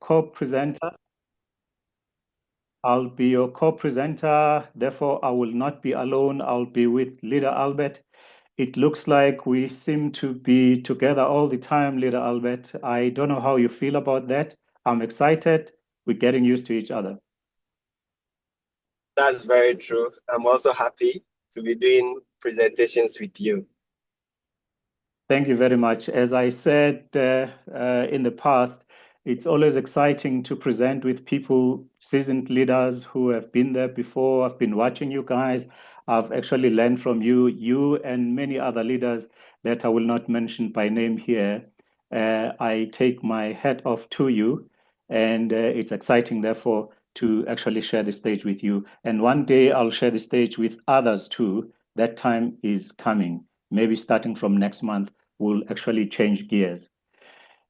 co-presenter. I'll be your co-presenter. Therefore, I will not be alone. I'll be with Leader Albert. It looks like we seem to be together all the time, Leader Albert. I don't know how you feel about that. I'm excited. We're getting used to each other. That's very true. I'm also happy to be doing presentations with you. Thank you very much. As I said in the past, it's always exciting to present with people, seasoned leaders who have been there before. I've been watching you guys. I've actually learned from you and many other leaders that I will not mention by name here. I take my hat off to you, and it's exciting, therefore, to actually share the stage with you. And one day I'll share the stage with others too. That time is coming, maybe starting from next month, we'll actually change gears.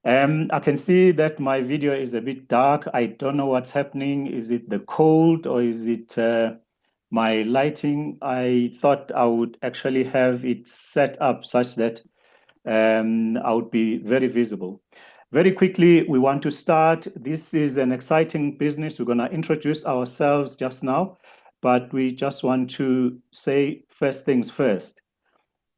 I can see that my video is a bit dark. I don't know what's happening. Is it the cold or is it my lighting? I thought I would actually have it set up such that I would be very visible. Very quickly, we want to start. This is an exciting business. We're going to introduce ourselves just now, but we just want to say first things first.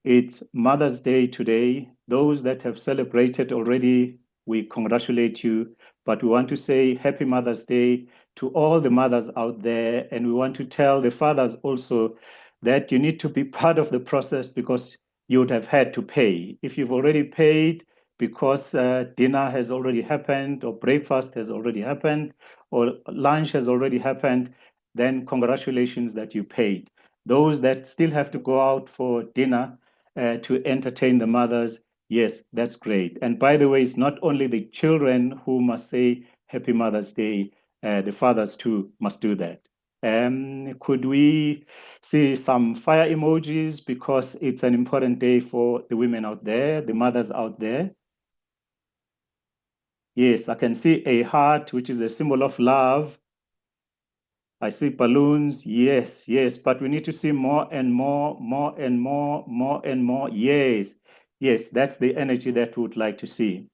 It's Mother's Day today. Those that have celebrated already, we congratulate you. But we want to say Happy Mother's Day to all the mothers out there. And we want to tell the fathers also that you need to be part of the process because you would have had to pay. If you've already paid because dinner has already happened, or breakfast has already happened, or lunch has already happened, then congratulations that you paid. Those that still have to go out for dinner, to entertain the mothers, yes, that's great. And by the way, it's not only the children who must say Happy Mother's Day, the fathers too must do that. Could we see some fire emojis because it's an important day for the women out there, the mothers out there? Yes, I can see a heart, which is a symbol of love. I see balloons. Yes, yes, but we need to see more and more, more and more, more and more. Yes, yes, that's the energy that we would like to see.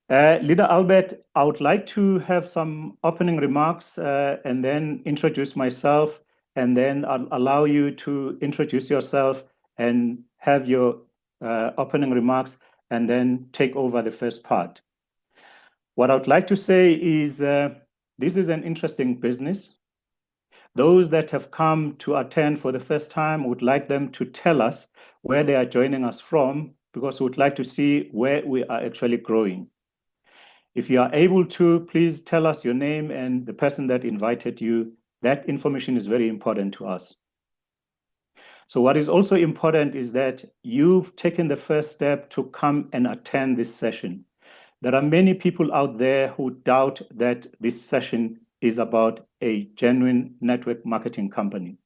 Leader Albert, I would like to have some opening remarks and then introduce myself, and then I'll allow you to introduce yourself and have your opening remarks, and then take over the first part. What I would like to say is this is an interesting business. Those that have come to attend for the first time would like them to tell us where they are joining us from, because we would like to see where we are actually growing. If you are able to, please tell us your name and the person that invited you. That information is very important to us. So what is also important is that you've taken the first step to come and attend this session. There are many people out there who doubt that this session is about a genuine network marketing company.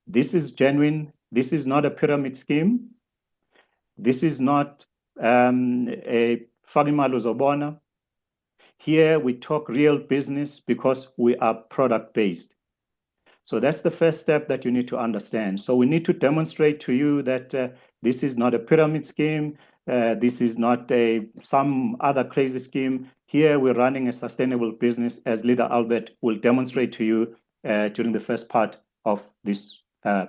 This is genuine. This is not a pyramid scheme. This is not a Fagimalo Zobona. Here we talk real business because we are product-based. So that's the first step that you need to understand. So we need to demonstrate to you that this is not a pyramid scheme. This is not some other crazy scheme. Here we're running a sustainable business, as Leader Albert will demonstrate to you during the first part of this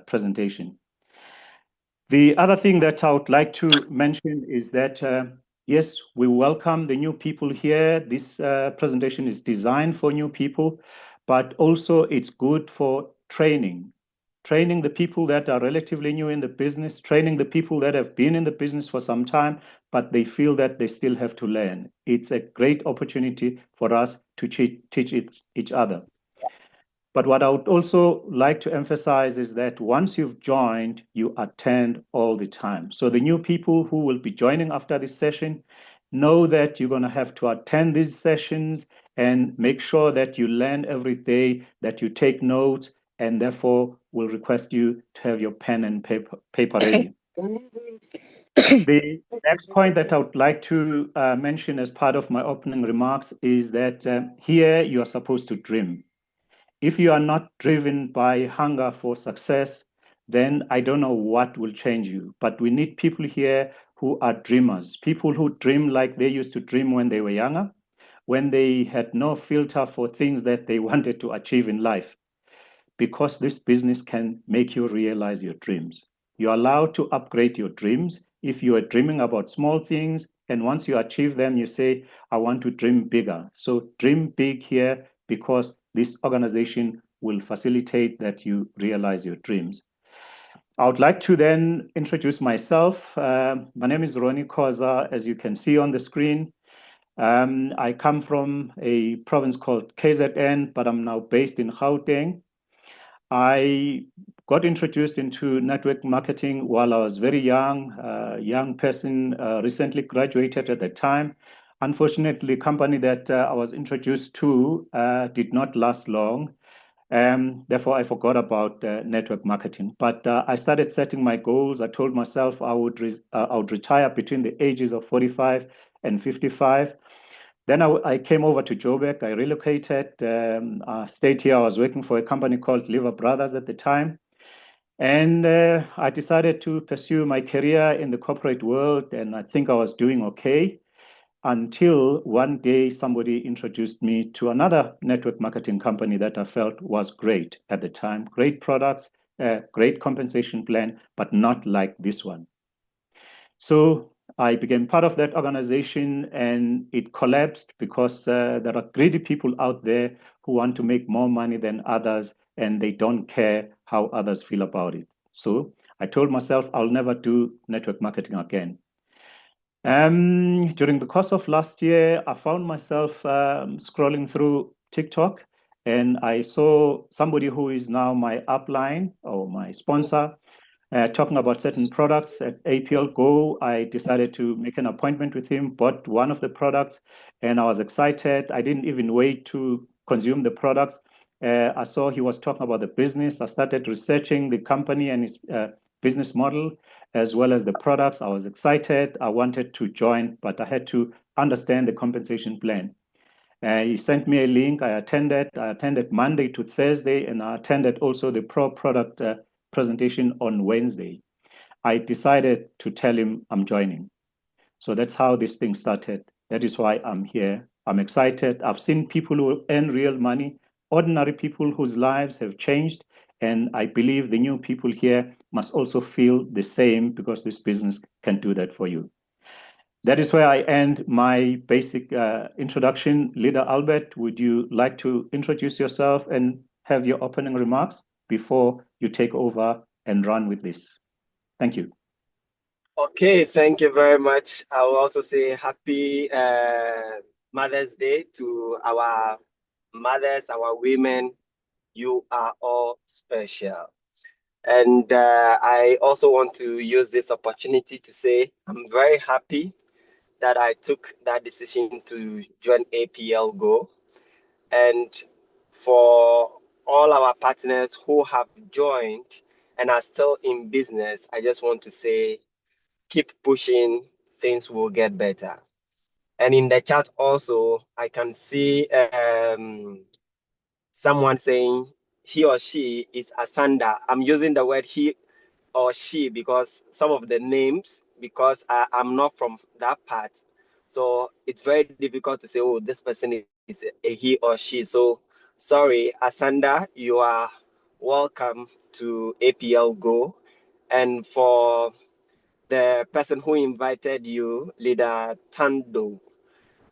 presentation. The other thing that I would like to mention is that, yes, we welcome the new people here. This presentation is designed for new people, but also it's good for training the people that are relatively new in the business, training the people that have been in the business for some time, but they feel that they still have to learn. It's a great opportunity for us to teach each other. But what I would also like to emphasize is that once you've joined, you attend all the time. So the new people who will be joining after this session, know that you're going to have to attend these sessions and make sure that you learn every day, that you take notes, and therefore will request you to have your pen and paper ready. The next point that I would like to mention as part of my opening remarks is that here you are supposed to dream. If you are not driven by hunger for success, then I don't know what will change you. But we need people here who are dreamers, people who dream like they used to dream when they were younger, when they had no filter for things that they wanted to achieve in life. Because this business can make you realize your dreams. You're allowed to upgrade your dreams. If you are dreaming about small things, and once you achieve them, you say, I want to dream bigger. So dream big here because this organization will facilitate that you realize your dreams. I would like to then introduce myself. My name is Ronnie Khoza, as you can see on the screen. I come from a province called KZN, but I'm now based in Gauteng. I got introduced into network marketing while I was very young person, recently graduated at the time. Unfortunately, the company that I was introduced to did not last long. Therefore, I forgot about network marketing. But I started setting my goals. I told myself I would retire between the ages of 45 and 55. Then I came over to Joburg. I relocated, stayed here. I was working for a company called Liver Brothers at the time. And I decided to pursue my career in the corporate world. And I think I was doing okay until one day somebody introduced me to another network marketing company that I felt was great at the time. Great products, great compensation plan, but not like this one. So I became part of that organization and it collapsed because there are greedy people out there who want to make more money than others and they don't care how others feel about it. So I told myself I'll never do network marketing again. During the course of last year, I found myself scrolling through TikTok and I saw somebody who is now my upline or my sponsor talking about certain products at APLGO. I decided to make an appointment with him, bought one of the products, and I was excited. I didn't even wait to consume the products. I saw he was talking about the business. I started researching the company and its business model, as well as the products. I was excited. I wanted to join, but I had to understand the compensation plan. He sent me a link. I attended. I attended Monday to Thursday, and I attended also the pro product presentation on Wednesday. I decided to tell him I'm joining. So that's how this thing started. That is why I'm here. I'm excited. I've seen people who earn real money, ordinary people whose lives have changed. And I believe the new people here must also feel the same because this business can do that for you. That is where I end my basic introduction. Leader Albert, would you like to introduce yourself and have your opening remarks before you take over and run with this? Thank you. Okay, thank you very much. I will also say happy Mother's Day to our mothers, our women. You are all special. And I also want to use this opportunity to say I'm very happy that I took that decision to join APLGO. And for all our partners who have joined and are still in business, I just want to say, keep pushing, things will get better. And in the chat also, I can see someone saying he or she is Asanda. I'm using the word he or she because some of the names, because I'm not from that part. So it's very difficult to say, oh, this person is a he or she. So sorry, Asanda, you are welcome to APLGO. And for the person who invited you, Leader Tando,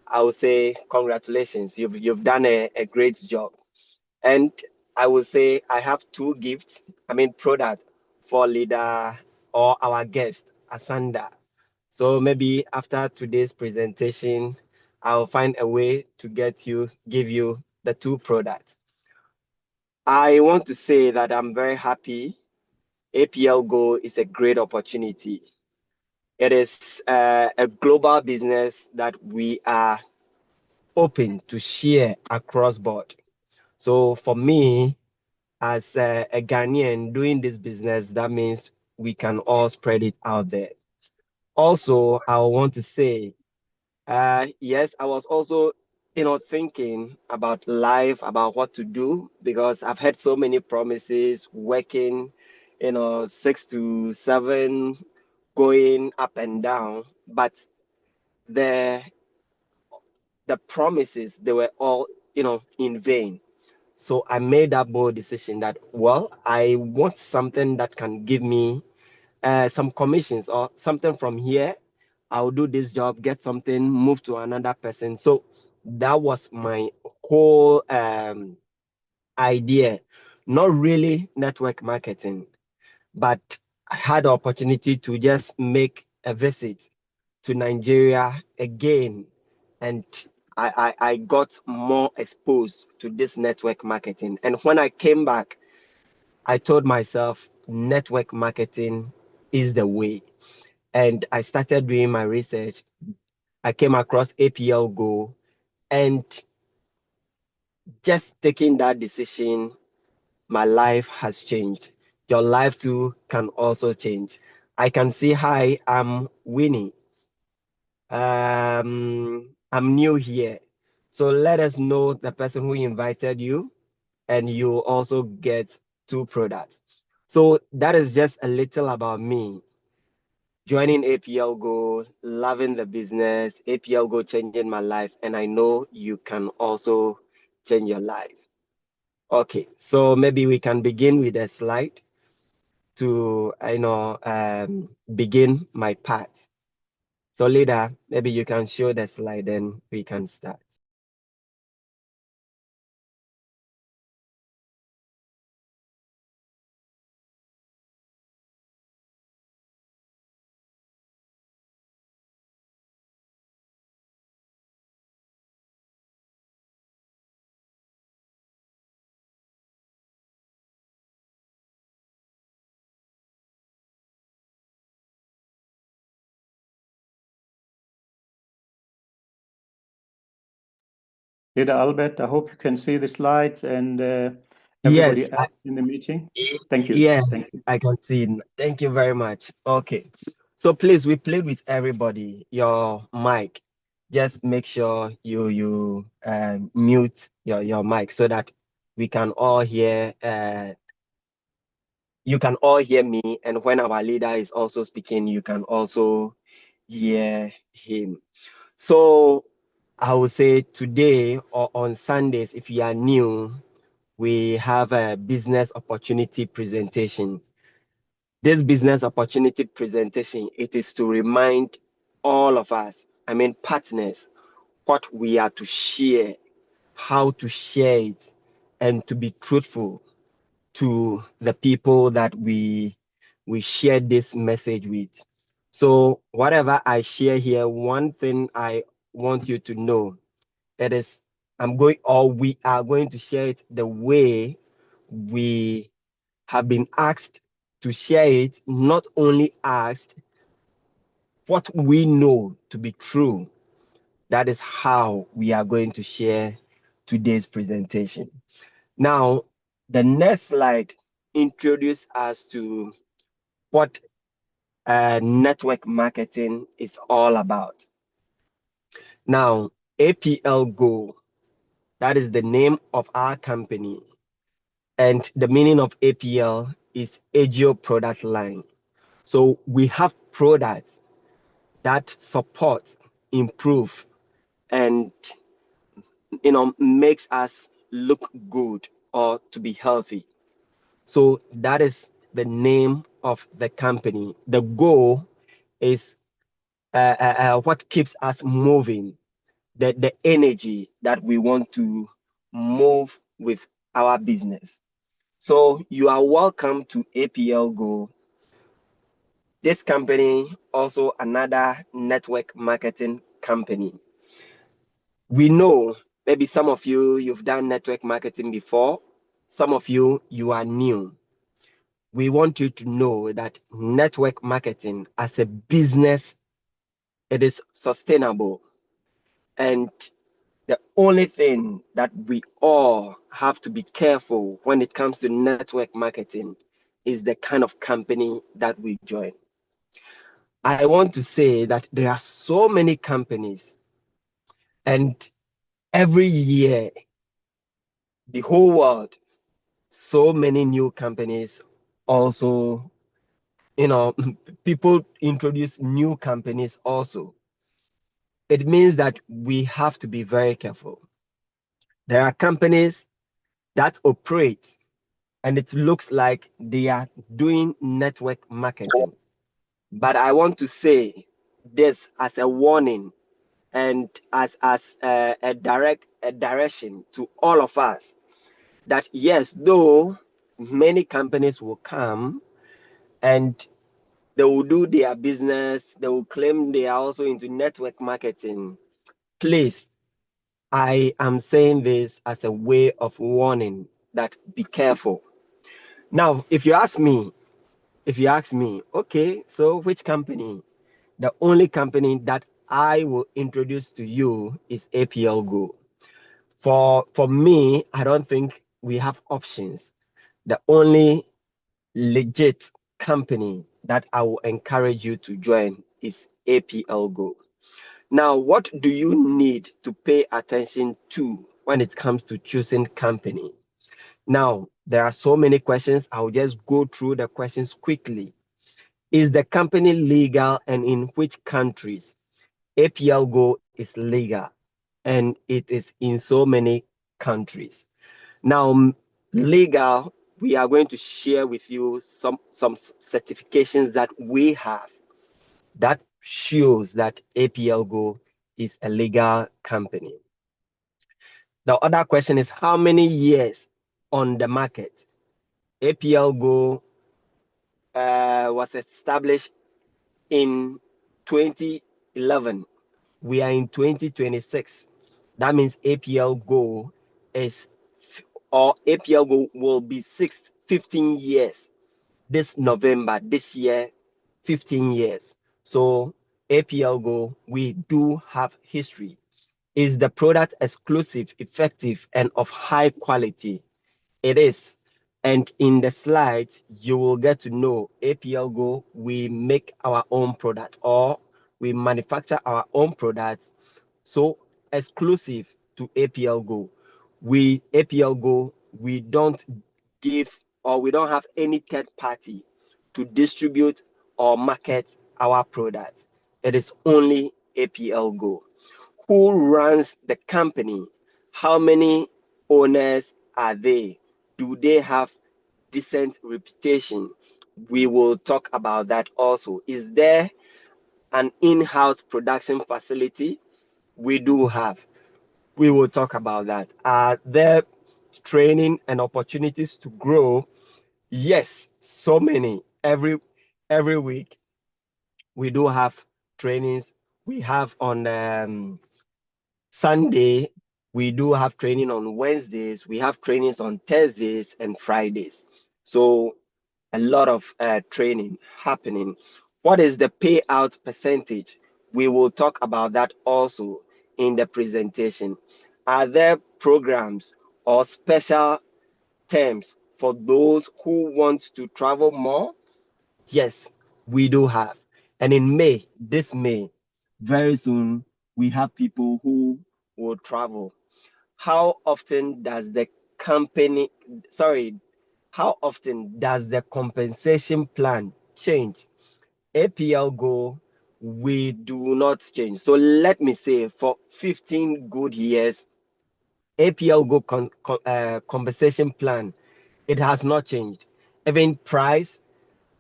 I would say congratulations. You've done a great job. And I will say I have two gifts, product for leader or our guest, Asanda. So maybe after today's presentation, I'll find a way to give you the two products. I want to say that I'm very happy. APLGO is a great opportunity. It is a global business that we are open to share across board. So for me, as a Ghanaian doing this business, that means we can all spread it out there. Also, I want to say, yes, I was also, thinking about life, about what to do, because I've had so many promises, working, 6 to 7, going up and down. But the the promises, they were all, in vain. So I made that bold decision that, well, I want something that can give me some commissions or something from here. I'll do this job, get something, move to another person. So that was my whole idea. Not really network marketing, but I had the opportunity to just make a visit to Nigeria again, and I got more exposed to this network marketing. And when I came back, I told myself network marketing is the way. And I started doing my research. I came across APLGO, and just taking that decision, my life has changed. Your life too can also change. I can see, hi, I'm Winnie. I'm new here. So let us know the person who invited you, and you also get 2 products. So that is just a little about me. Joining APLGO, loving the business, APLGO changing my life, and I know you can also change your life. Okay, so maybe we can begin with a slide to begin my part. So leader, maybe you can show the slide, then we can start. Leader Albert, I hope you can see the slides and everybody Yes, else in the meeting. Thank you. yes, Thank you. I can see. Thank you very much. Okay, so please, we played with everybody. Your mic, just make sure you mute your mic so that we can all hear. You can all hear me, and when our leader is also speaking, you can also hear him. So I would say today or on Sundays, if you are new, we have a business opportunity presentation. This business opportunity presentation, it is to remind all of us, partners, what we are to share, how to share it, and to be truthful to the people that we share this message with. So whatever I share here, one thing I want you to know, it is we are going to share it the way we have been asked to share it, not only asked, what we know to be true. That is how we are going to share today's presentation. Now, the next slide introduces us to what network marketing is all about. Now, APLGO, that is the name of our company. And the meaning of APL is Adjei product line. So we have products that support, improve, and makes us look good or to be healthy. So that is the name of the company. The goal is what keeps us moving, the energy that we want to move with our business. So you are welcome to APLGO. This company, also another network marketing company. We know maybe some of you, you've done network marketing before. Some of you, you are new. We want you to know that network marketing as a business, it is sustainable. And the only thing that we all have to be careful when it comes to network marketing is the kind of company that we join. I want to say that there are so many companies, and every year, the whole world, so many new companies also, people introduce new companies also. it means that we have to be very careful. There are companies that operate and it looks like they are doing network marketing. But I want to say this as a warning and as a direction to all of us that yes, though many companies will come and they will do their business, they will claim they are also into network marketing. Please, I am saying this as a way of warning that be careful. Now, if you ask me, okay, so which company? The only company that I will introduce to you is APLGO. For me, I don't think we have options. The only legit company that I will encourage you to join is APLGO. Now, what do you need to pay attention to when it comes to choosing company? Now, there are so many questions. I'll just go through the questions quickly. Is the company legal and in which countries? APLGO is legal and it is in so many countries. Now, legal, we are going to share with you some certifications that we have that shows that APLGO is a legal company. The other question is how many years on the market? APLGO was established in 2011. We are in 2026. That means APLGO is, or APLGO will be 15 years this November, this year, 15 years. So APLGO, we do have history. Is the product exclusive, effective, and of high quality? It is. And in the slides, you will get to know APLGO, we make our own product or we manufacture our own products. So exclusive to APLGO. APLGO, we don't give or we don't have any third party to distribute or market our products. It is only APLGO. Who runs the company? How many owners are they? Do they have decent reputation? We will talk about that also. Is there an in-house production facility? We do have. We will talk about that. Are there training and opportunities to grow? Yes, so many. Every week we do have trainings. We have on Sunday, we do have training on Wednesdays, we have trainings on Thursdays and Fridays. So a lot of training happening. What is the payout percentage? We will talk about that also in the presentation. Are there programs or special terms for those who want to travel more? Yes, we do have. And in May, this May, very soon, we have people who will travel. How often does the company, sorry, how often does the compensation plan change? APLGO, we do not change. So let me say for 15 good years, APLGO compensation plan, it has not changed. Even price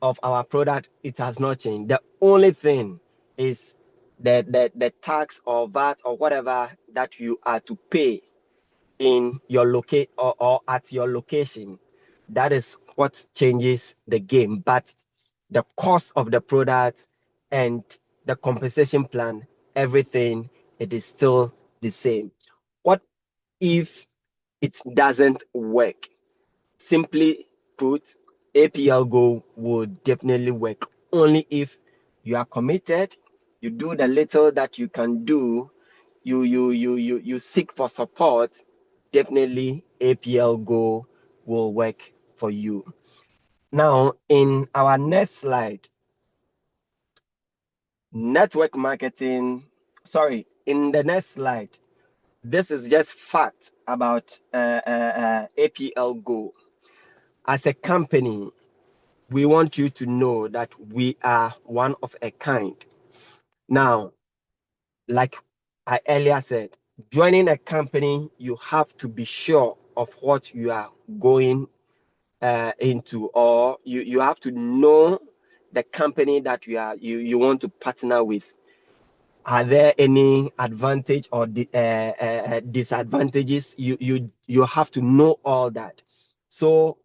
of our product, it has not changed. The only thing is the tax or VAT or whatever that you are to pay in your locate or at your location. That is what changes the game. But the cost of the product and the compensation plan, everything, it is still the same. What if it doesn't work? Simply put, APLGO would definitely work only if you are committed, you do the little that you can do, you seek for support, definitely APLGO will work for you. Now, in our next slide, network marketing, in the next slide, this is just fact about APLGO. As a company, we want you to know that we are one of a kind. Now, like I earlier said, joining a company, you have to be sure of what you are going into, or you have to know the company that you want to partner with. Are there any advantage or disadvantages? You have to know all that. So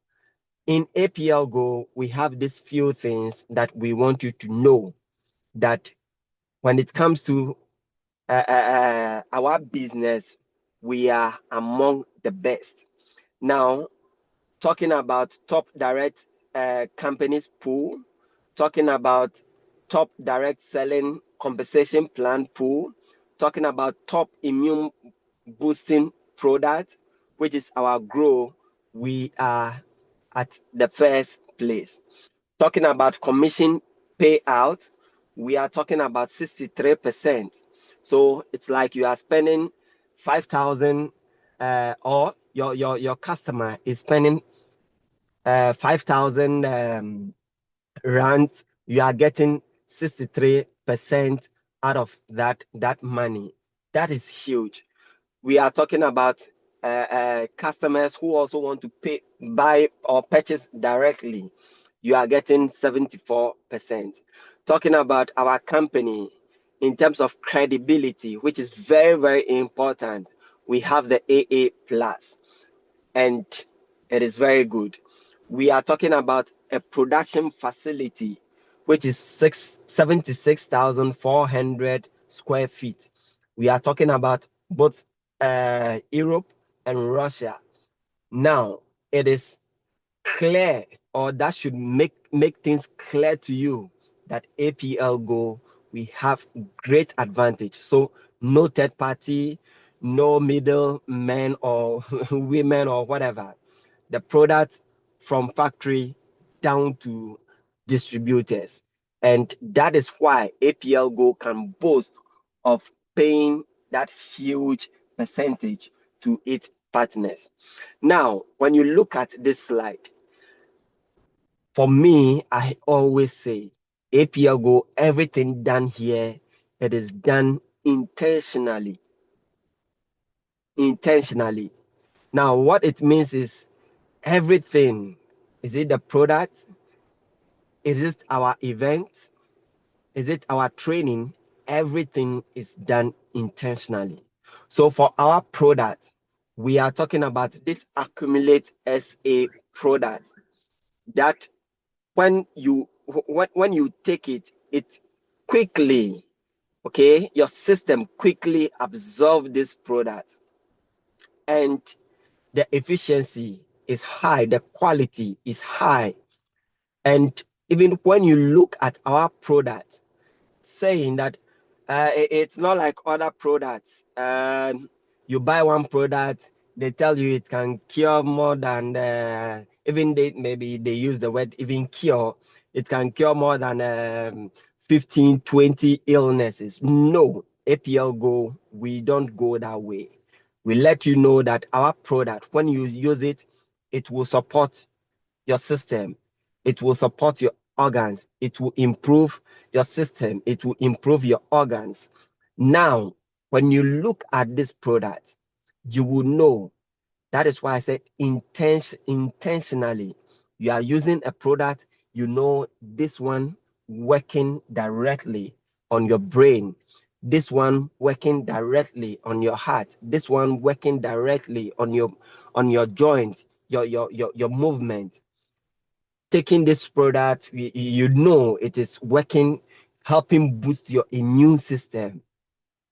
in APLGO, we have these few things that we want you to know, that when it comes to our business, we are among the best. Now, talking about top direct companies pool, talking about top direct selling compensation plan pool, talking about top immune boosting product, which is our grow, we are at the first place. Talking about commission payout, we are talking about 63%. So it's like you are spending 5,000 or your customer is spending 5,000 rand, you are getting 63% out of that money. That is huge. We are talking about customers who also want to buy or purchase directly. You are getting 74%. Talking about our company in terms of credibility, which is very, very important, we have the AA plus, and it is very good. We are talking about a production facility, which is 76,400 square feet. We are talking about both Europe and Russia. Now, it is clear, or that should make things clear to you, that APLGO, we have great advantage. So no third party, no middle men or women or whatever. The product from factory down to distributors. And that is why APLGO can boast of paying that huge percentage to its partners. Now, when you look at this slide, for me, I always say APLGO, everything done here, it is done intentionally. Intentionally. Now, what it means is everything, is it the product? Is it our events? Is it our training? Everything is done intentionally. So for our product, we are talking about this Accumulate SA product, that when you take it, it quickly, okay, your system quickly absorb this product, and the efficiency is high, the quality is high. And even when you look at our product, saying that it's not like other products. You buy one product, they tell you it can cure more than even maybe they use the word even cure. It can cure more than 15, 20 illnesses. No, APLGO, we don't go that way. We let you know that our product, when you use it, it will support your system. It will support your organs. It will improve your system. It will improve your organs. Now, when you look at this product, you will know. That is why I said intentionally. You are using a product, you know this one working directly on your brain, this one working directly on your heart, this one working directly on your joint, your movement. Taking this product, you know it is working, helping boost your immune system.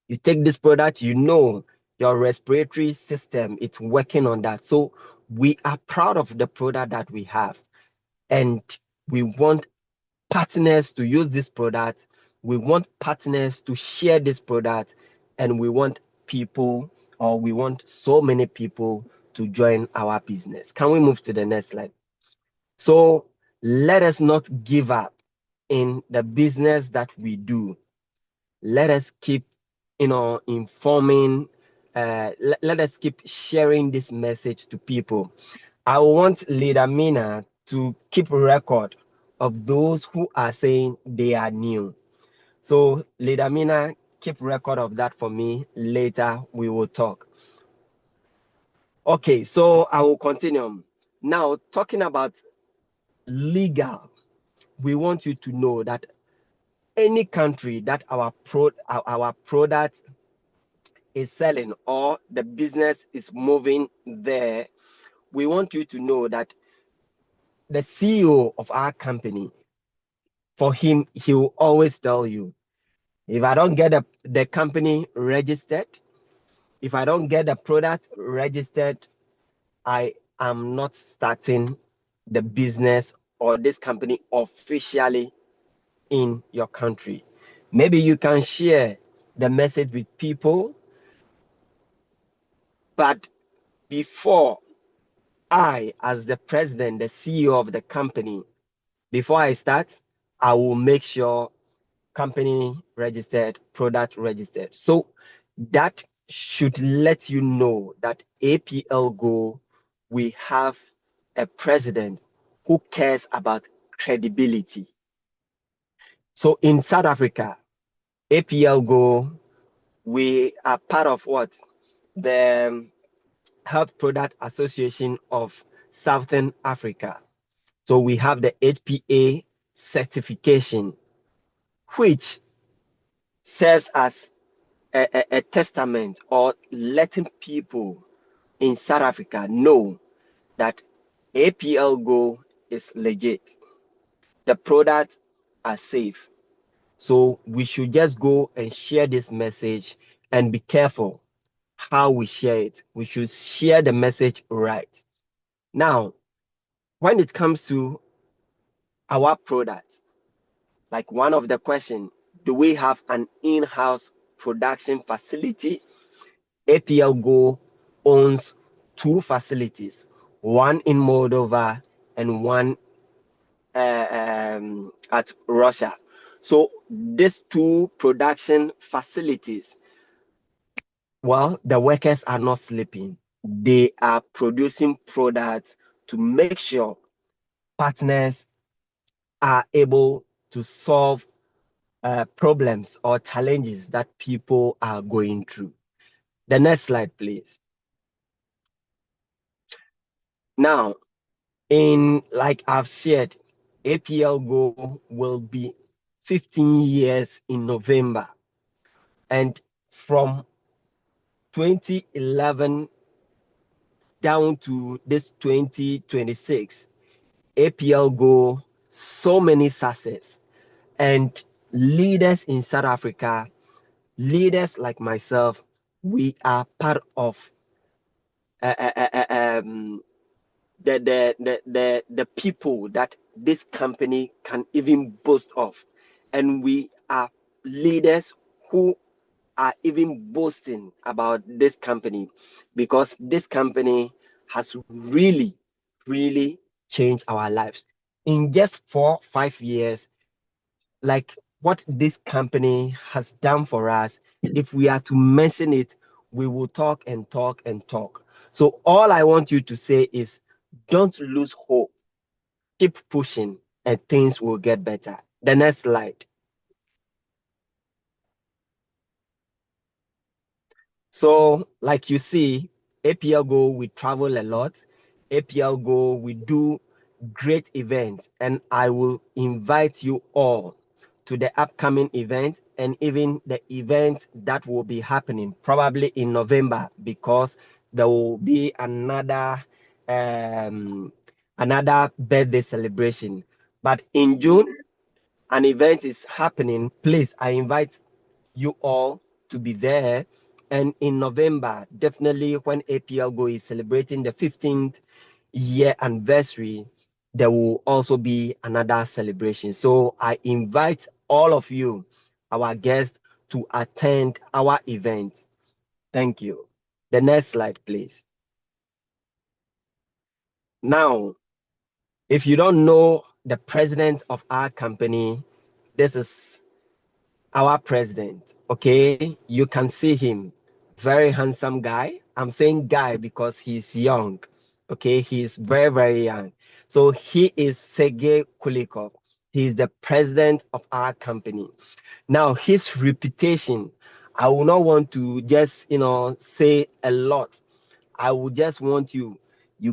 You take this product, you know your respiratory system, it's working on that. So we are proud of the product that we have, and we want partners to use this product. We want partners to share this product, and we want people, or we want so many people to join our business. Can we move to the next slide? So let us not give up in the business that we do. Let us keep, informing. Let us keep sharing this message to people. I want Leader Mina to keep record of those who are saying they are new. So Leader Mina, keep record of that for me. Later, we will talk. Okay, so I will continue. Now, talking about legal, we want you to know that any country that our product is selling or the business is moving there, we want you to know that the CEO of our company, for him, he will always tell you, if I don't get the company registered, if I don't get the product registered, I am not starting the business or this company officially in your country. Maybe you can share the message with people, but before I, as the president, the CEO of the company, before I start, I will make sure company registered, product registered. So that should let you know that APLGO, we have a president who cares about credibility. So in South Africa, APLGO, we are part of what? The Health Product Association of Southern Africa. So we have the HPA certification, which serves as a testament or letting people in South Africa know that APLGO is legit. The products are safe. So we should just go and share this message and be careful how we share it. We should share the message right. Now, when it comes to our product, like one of the questions, do we have an in-house production facility? APLGO owns 2 facilities, one in Moldova and one at Russia. So these 2 production facilities, well, the workers are not sleeping. They are producing products to make sure partners are able to solve problems or challenges that people are going through. The next slide, please. Now, like I've shared, APLGO will be 15 years in November. And from 2011 down to this 2026, APLGO, so many success. And leaders in South Africa, leaders like myself, we are part of the people that this company can even boast of. And we are leaders who are even boasting about this company because this company has really, really changed our lives. In just 4-5 years, like what this company has done for us, if we are to mention it, we will talk and talk and talk. So all I want you to say is, don't lose hope. Keep pushing and things will get better. The next slide. So like you see, APLGO, we travel a lot. APLGO, we do great events, and I will invite you all to the upcoming event and even the event that will be happening probably in November, because there will be another birthday celebration. But in June, an event is happening. Please, I invite you all to be there. And in November, definitely when APLGO is celebrating the 15th year anniversary, there will also be another celebration. So I invite all of you, our guests, to attend our event. Thank you. The next slide, please. Now, if you don't know the president of our company, this is our president. Okay, you can see him, very handsome guy. I'm saying guy because he's young. Okay, he's very, very young. So he is Sergey Kulikov. He is the president of our company. Now, his reputation, I will not want to just, say a lot. I would just want you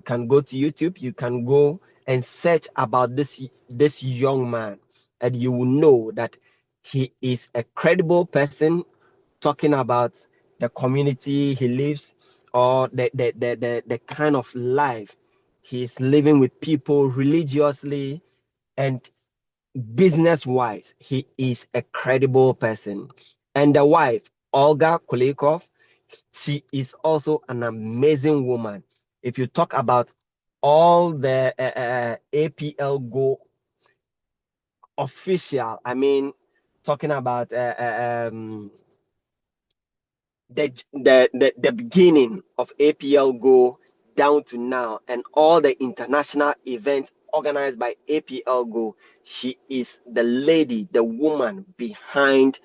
can go to YouTube, you can go and search about this young man, and you will know that he is a credible person talking about the community he lives, or the kind of life he's living with people religiously and business wise. He is a credible person. And the wife, Olga Kulikov, she is also an amazing woman. If you talk about all the APLGO official, I mean, talking about the beginning of APLGO down to now, and all the international events organized by APLGO, she is the lady, the woman behind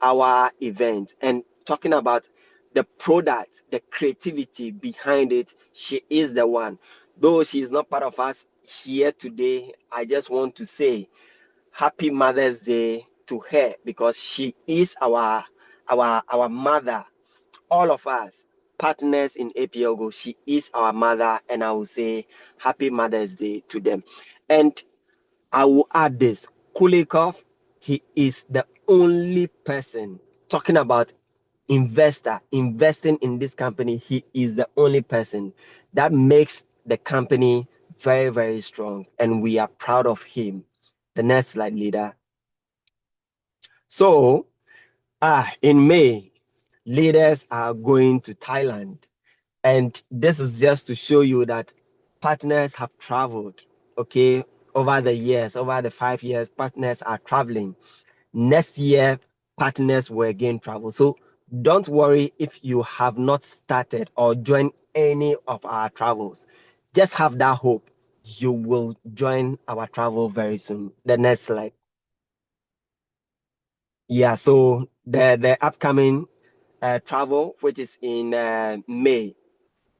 our event. And talking about the product, the creativity behind it, she is the one. Though she is not part of us here today, I just want to say happy Mother's Day to her, because she is our mother. All of us partners in APLGO, she is our mother, and I will say happy Mother's Day to them. And I will add this: Kulikov, he is the only person talking about investing in this company. He is the only person that makes the company very, very strong, and we are proud of him. The next slide, leader. So, in May, leaders are going to Thailand. And this is just to show you that partners have traveled, okay? Over the years, over the 5 years, partners are traveling. Next year, partners will again travel. So don't worry if you have not started or joined any of our travels. Just have that hope. You will join our travel very soon. The next slide. Yeah, so the upcoming travel, which is in May,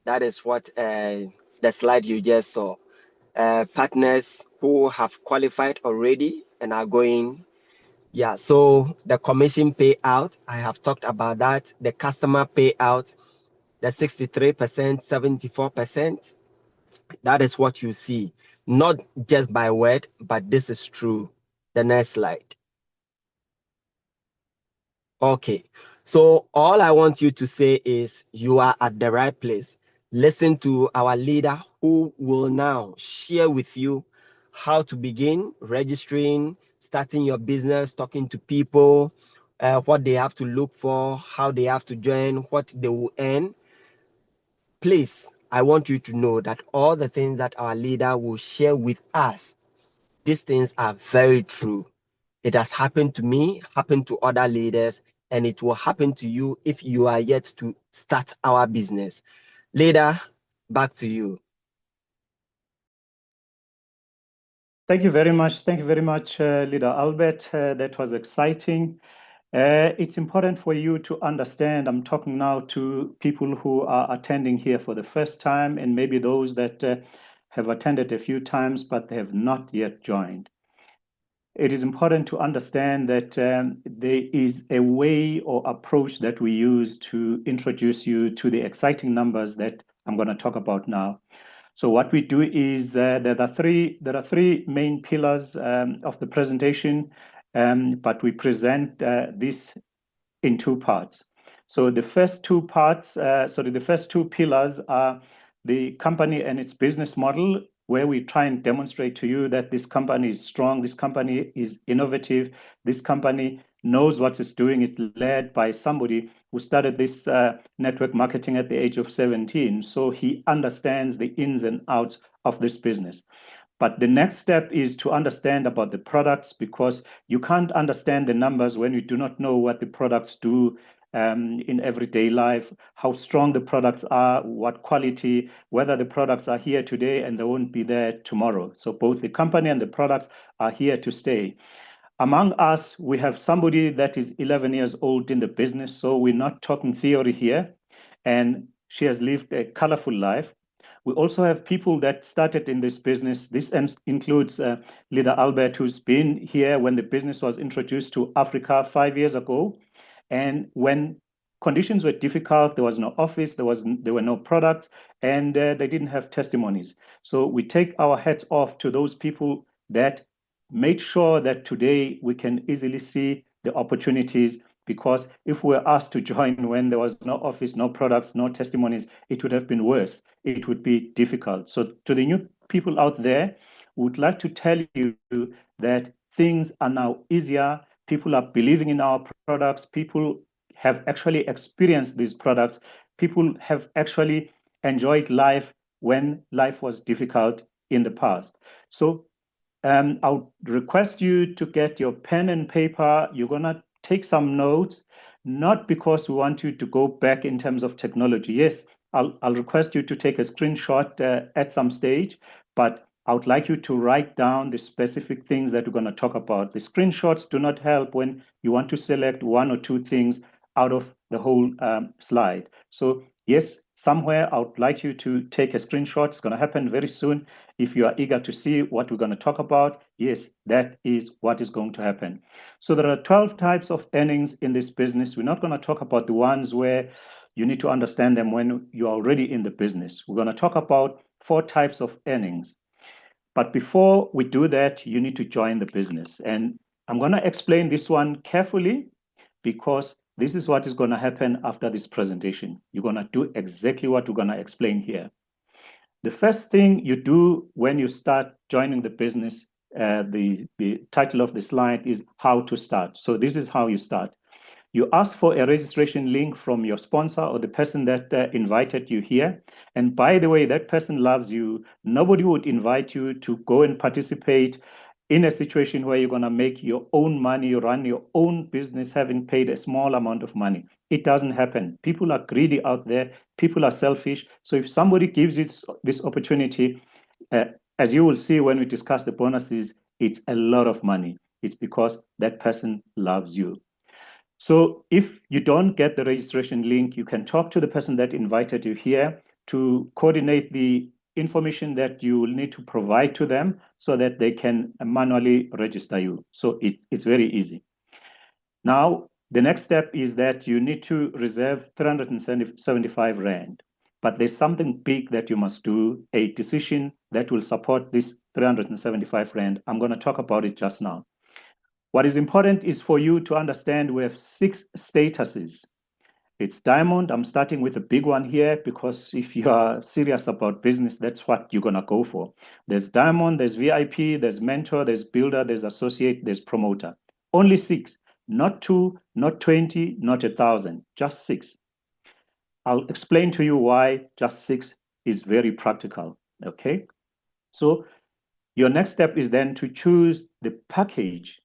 that is what the slide you just saw. Partners who have qualified already and are going. Yeah, so the commission payout, I have talked about that. The customer payout, the 63%, 74%. That is what you see. Not just by word, but this is true. The next slide. Okay, so all I want you to say is you are at the right place. Listen to our leader, who will now share with you how to begin registering, starting your business, talking to people, what they have to look for, how they have to join, what they will earn. Please, I want you to know that all the things that our leader will share with us, these things are very true. It has happened to me, happened to other leaders, and it will happen to you if you are yet to start our business. Leader, back to you. Thank you very much. Thank you very much, Leader Albert. That was exciting. It's important for you to understand, I'm talking now to people who are attending here for the first time, and maybe those that have attended a few times, but they have not yet joined. It is important to understand that there is a way or approach that we use to introduce you to the exciting numbers that I'm going to talk about now. So what we do is there are three main pillars of the presentation, but we present this in two parts. So the first two pillars are the company and its business model, where we try and demonstrate to you that this company is strong, this company is innovative, this company knows what it's doing. It's led by somebody who started this network marketing at the age of 17. So he understands the ins and outs of this business. But the next step is to understand about the products, because you can't understand the numbers when you do not know what the products do in everyday life, how strong the products are, what quality, whether the products are here today and they won't be there tomorrow. So both the company and the products are here to stay. Among us, we have somebody that is 11 years old in the business, so we're not talking theory here. And she has lived a colorful life. We also have people that started in this business. This includes Leader Albert, who's been here when the business was introduced to Africa 5 years ago. And when conditions were difficult, there was no office, there were no products, and they didn't have testimonies. So we take our hats off to those people that made sure that today we can easily see the opportunities, because if we were asked to join when there was no office, no products, no testimonies, it would have been worse. It would be difficult. So to the new people out there, we would like to tell you that things are now easier. People are believing in our products. People have actually experienced these products. People have actually enjoyed life when life was difficult in the past. So I'll request you to get your pen and paper. You're going to take some notes, not because we want you to go back in terms of technology. Yes, I'll request you to take a screenshot at some stage, but I would like you to write down the specific things that we're going to talk about. The screenshots do not help when you want to select one or two things out of the whole slide. So yes, somewhere I would like you to take a screenshot. It's going to happen very soon. If you are eager to see what we're going to talk about, yes, that is what is going to happen. So there are 12 types of earnings in this business. We're not going to talk about the ones where you need to understand them when you're already in the business. We're going to talk about 4 types of earnings. But before we do that, you need to join the business. And I'm going to explain this one carefully, because this is what is going to happen after this presentation. You're going to do exactly what we're going to explain here. The first thing you do when you start joining the business, the title of the slide is how to start. So this is how you start. You ask for a registration link from your sponsor or the person that invited you here. And by the way, that person loves you. Nobody would invite you to go and participate in a situation where you're going to make your own money, you run your own business, having paid a small amount of money. It doesn't happen. People are greedy out there. People are selfish. So if somebody gives you this opportunity, as you will see when we discuss the bonuses, it's a lot of money. It's because that person loves you. So if you don't get the registration link, you can talk to the person that invited you here to coordinate the information that you will need to provide to them so that they can manually register you. So it's very easy. Now, the next step is that you need to reserve 375 Rand. But there's something big that you must do, a decision that will support this 375 Rand. I'm going to talk about it just now. What is important is for you to understand we have 6 statuses. It's diamond. I'm starting with a big one here because if you are serious about business, that's what you're going to go for. There's diamond, there's VIP, there's mentor, there's builder, there's associate, there's promoter. Only 6, not 2, not 20, not 1,000, just 6. I'll explain to you why just 6 is very practical, okay? So your next step is then to choose the package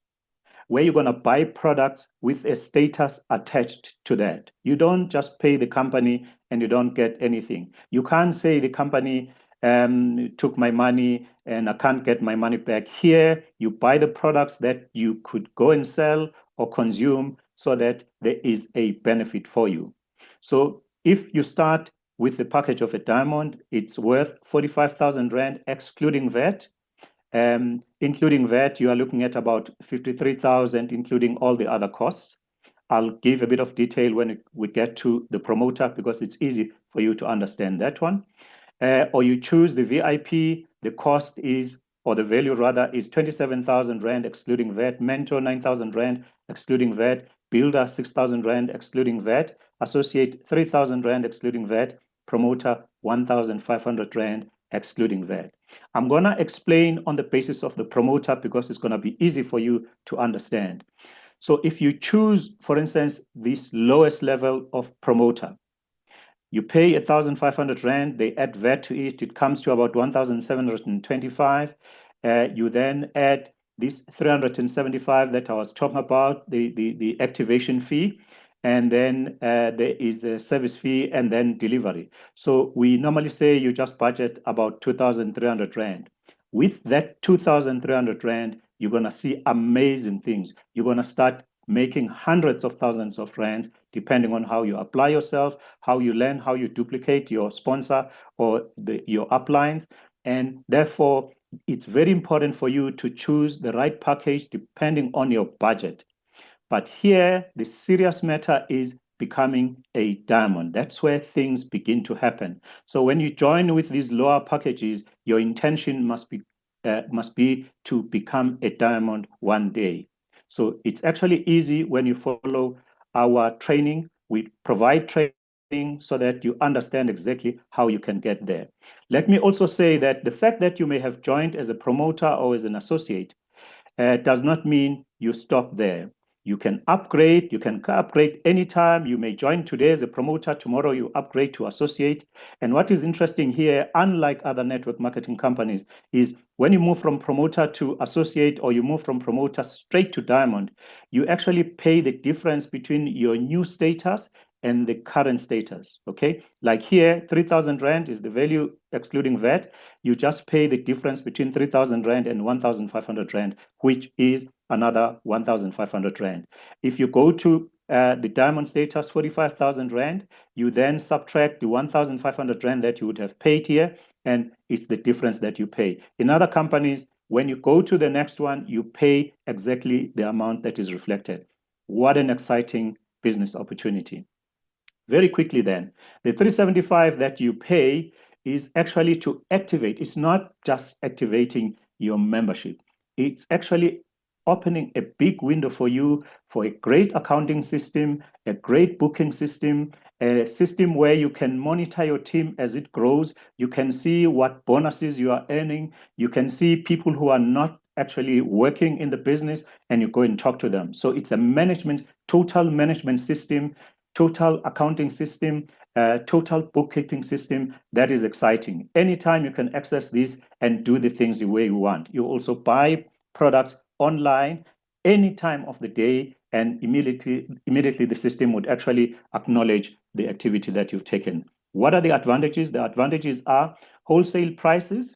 where you're going to buy products with a status attached to that. You don't just pay the company and you don't get anything. You can't say the company took my money and I can't get my money back. Here, you buy the products that you could go and sell or consume so that there is a benefit for you. So if you start with the package of a diamond, it's worth 45,000 Rand, excluding VAT. Including VAT, you are looking at about 53,000, including all the other costs. I'll give a bit of detail when we get to the promoter because it's easy for you to understand that one. Or you choose the VIP, the cost is, or the value rather, is 27,000 Rand excluding VAT, mentor 9,000 Rand excluding VAT, builder 6,000 Rand excluding VAT, associate 3,000 Rand excluding VAT, promoter 1,500 Rand excluding VAT. I'm going to explain on the basis of the promoter because it's going to be easy for you to understand. So if you choose, for instance, this lowest level of promoter, you pay 1,500 Rand, they add VAT to it, it comes to about 1,725. You then add this 375 that I was talking about, the activation fee. And then there is a service fee and then delivery. So we normally say you just budget about 2,300 Rand. With that 2,300 Rand, you're going to see amazing things. You're going to start making hundreds of thousands of Rands depending on how you apply yourself, how you learn, how you duplicate your sponsor or your uplines. And therefore, it's very important for you to choose the right package depending on your budget. But here, the serious matter is becoming a diamond. That's where things begin to happen. So when you join with these lower packages, your intention must be to become a diamond one day. So it's actually easy when you follow our training. We provide training so that you understand exactly how you can get there. Let me also say that the fact that you may have joined as a promoter or as an associate does not mean you stop there. You can upgrade. You can upgrade anytime. You may join today as a promoter. Tomorrow you upgrade to associate. And what is interesting here, unlike other network marketing companies, is when you move from promoter to associate or you move from promoter straight to diamond, you actually pay the difference between your new status and the current status. Okay, like here, 3,000 Rand is the value excluding VAT. You just pay the difference between 3,000 Rand and 1,500 Rand, which is another 1,500 Rand. If you go to the diamond status, 45,000 Rand, you then subtract the 1,500 Rand that you would have paid here, and it's the difference that you pay. In other companies, when you go to the next one, you pay exactly the amount that is reflected. What an exciting business opportunity. Very quickly then, the 375 that you pay is actually to activate. It's not just activating your membership. It's actually opening a big window for you for a great accounting system, a great booking system, a system where you can monitor your team as it grows. You can see what bonuses you are earning. You can see people who are not actually working in the business, and you go and talk to them. So it's a total management system, total accounting system, total bookkeeping system. That is exciting. Anytime you can access this and do the things the way you want. You also buy products online any time of the day, and immediately the system would actually acknowledge the activity that you've taken. What are the advantages? The advantages are wholesale prices.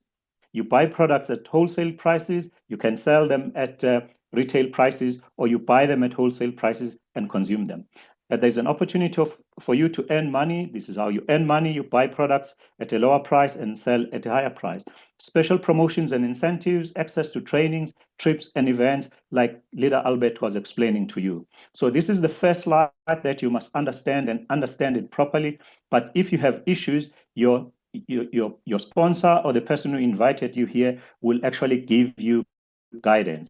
You buy products at wholesale prices. You can sell them at retail prices, or you buy them at wholesale prices and consume them. There's an opportunity for you to earn money. This is how you earn money. You buy products at a lower price and sell at a higher price. Special promotions and incentives, access to trainings, trips, and events like Leader Albert was explaining to you. So this is the first slide that you must understand and understand it properly. But if you have issues, your sponsor or the person who invited you here will actually give you guidance.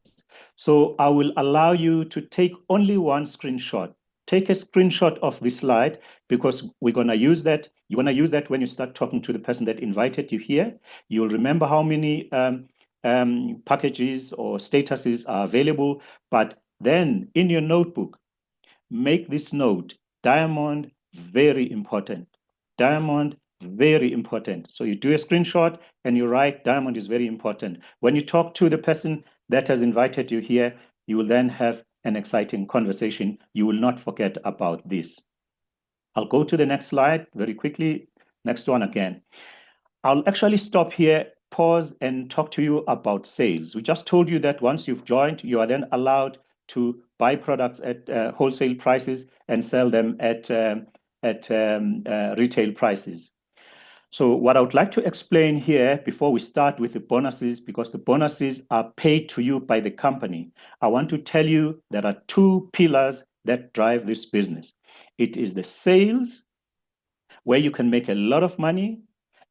So I will allow you to take only one screenshot. Take a screenshot of this slide, because we're going to use that. You want to use that when you start talking to the person that invited you here. You'll remember how many packages or statuses are available. But then in your notebook, make this note: diamond, very important. Diamond, very important. So you do a screenshot and you write diamond is very important. When you talk to the person that has invited you here, you will then have an exciting conversation. You will not forget about this. I'll go to the next slide very quickly. Next one again. I'll actually stop here, pause, and talk to you about sales. We just told you that once you've joined, you are then allowed to buy products at wholesale prices and sell them at retail prices. So what I would like to explain here before we start with the bonuses, because the bonuses are paid to you by the company, I want to tell you there are two pillars that drive this business. It is the sales, where you can make a lot of money.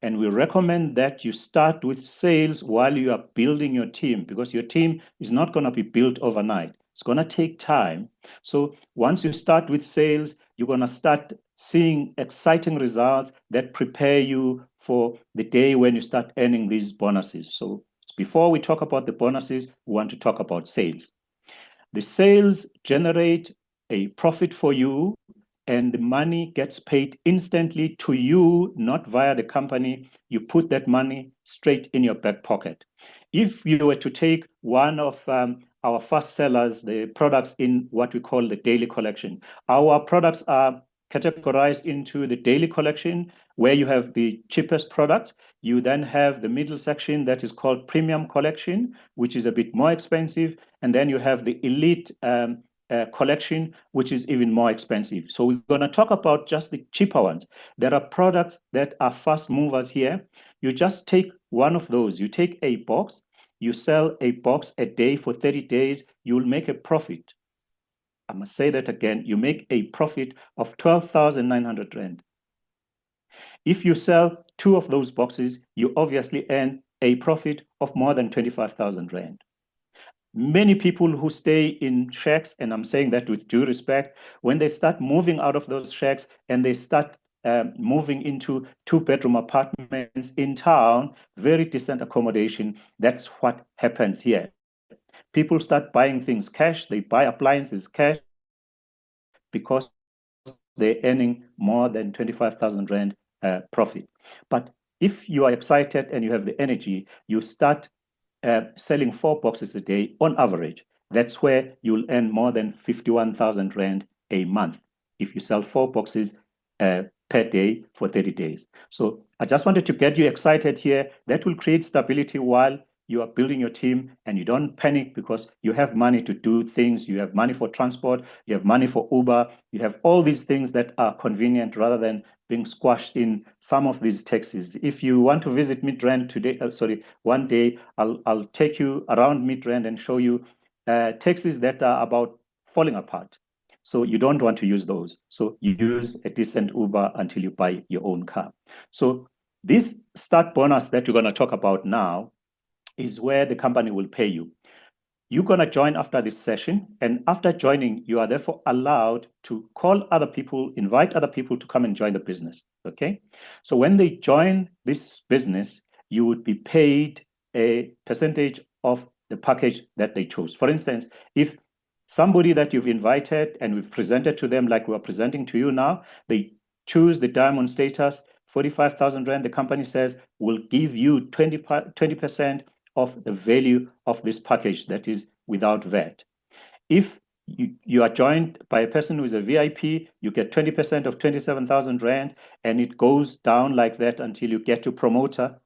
And we recommend that you start with sales while you are building your team, because your team is not going to be built overnight. It's going to take time. So once you start with sales, you're going to start seeing exciting results that prepare you for the day when you start earning these bonuses. So before we talk about the bonuses, we want to talk about sales. The sales generate a profit for you, and the money gets paid instantly to you, not via the company. You put that money straight in your back pocket. If you were to take one of our fast sellers, the products in what we call the daily collection, our products are categorized into the daily collection, where you have the cheapest products. You then have the middle section that is called premium collection, which is a bit more expensive. And then you have the elite collection, which is even more expensive. So we're going to talk about just the cheaper ones. There are products that are fast movers here. You just take one of those. You take a box, you sell a box a day for 30 days, you'll make a profit. I must say that again, you make a profit of 12,900 Rand. If you sell 2 of those boxes, you obviously earn a profit of more than 25,000 Rand. Many people who stay in shacks, and I'm saying that with due respect, when they start moving out of those shacks and they start moving into 2-bedroom apartments in town, very decent accommodation, that's what happens here. People start buying things cash, they buy appliances cash because they're earning more than 25,000 Rand profit. But if you are excited and you have the energy, you start selling 4 boxes a day on average. That's where you'll earn more than 51,000 Rand a month if you sell 4 boxes per day for 30 days. So I just wanted to get you excited here. That will create stability while you are building your team, and you don't panic because you have money to do things. You have money for transport, you have money for Uber, you have all these things that are convenient rather than being squashed in some of these taxis. If you want to visit Midrand today, one day, I'll take you around Midrand and show you taxis that are about falling apart. So you don't want to use those. So you use a decent Uber until you buy your own car. So this start bonus that we're going to talk about now is where the company will pay you. You're going to join after this session, and after joining, you are therefore allowed to call other people, invite other people to come and join the business, okay? So when they join this business, you would be paid a percentage of the package that they chose. For instance, if somebody that you've invited and we've presented to them like we're presenting to you now, they choose the diamond status, 45,000 Rand, the company says, will give you 20% of the value of this package that is without VAT. If you are joined by a person who is a VIP, you get 20% of 27,000 Rand, and it goes down like that until you get to promoter,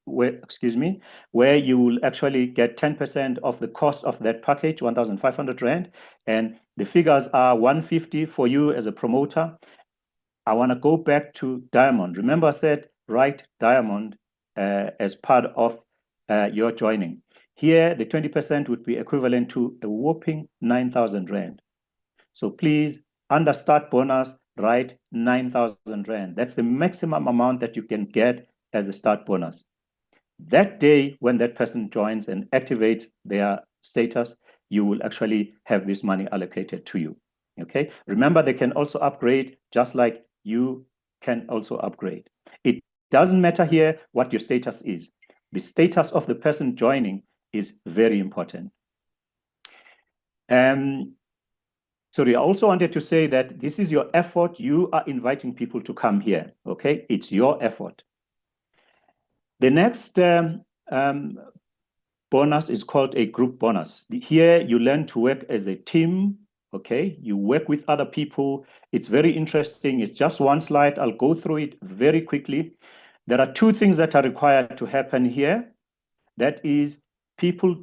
where you will actually get 10% of the cost of that package, 1,500 Rand, and the figures are 150 for you as a promoter. I want to go back to diamond. Remember I said write diamond as part of your joining. Here, the 20% would be equivalent to a whopping 9,000 Rand. So please, under start bonus, write 9,000 Rand. That's the maximum amount that you can get as a start bonus. That day, when that person joins and activates their status, you will actually have this money allocated to you. Okay. Remember, they can also upgrade just like you can also upgrade. It doesn't matter here what your status is. The status of the person joining is very important. Sorry, I also wanted to say that this is your effort. You are inviting people to come here, okay? It's your effort. The next bonus is called a group bonus. Here, you learn to work as a team, okay? You work with other people. It's very interesting. It's just one slide. I'll go through it very quickly. There are 2 things that are required to happen here. That is, people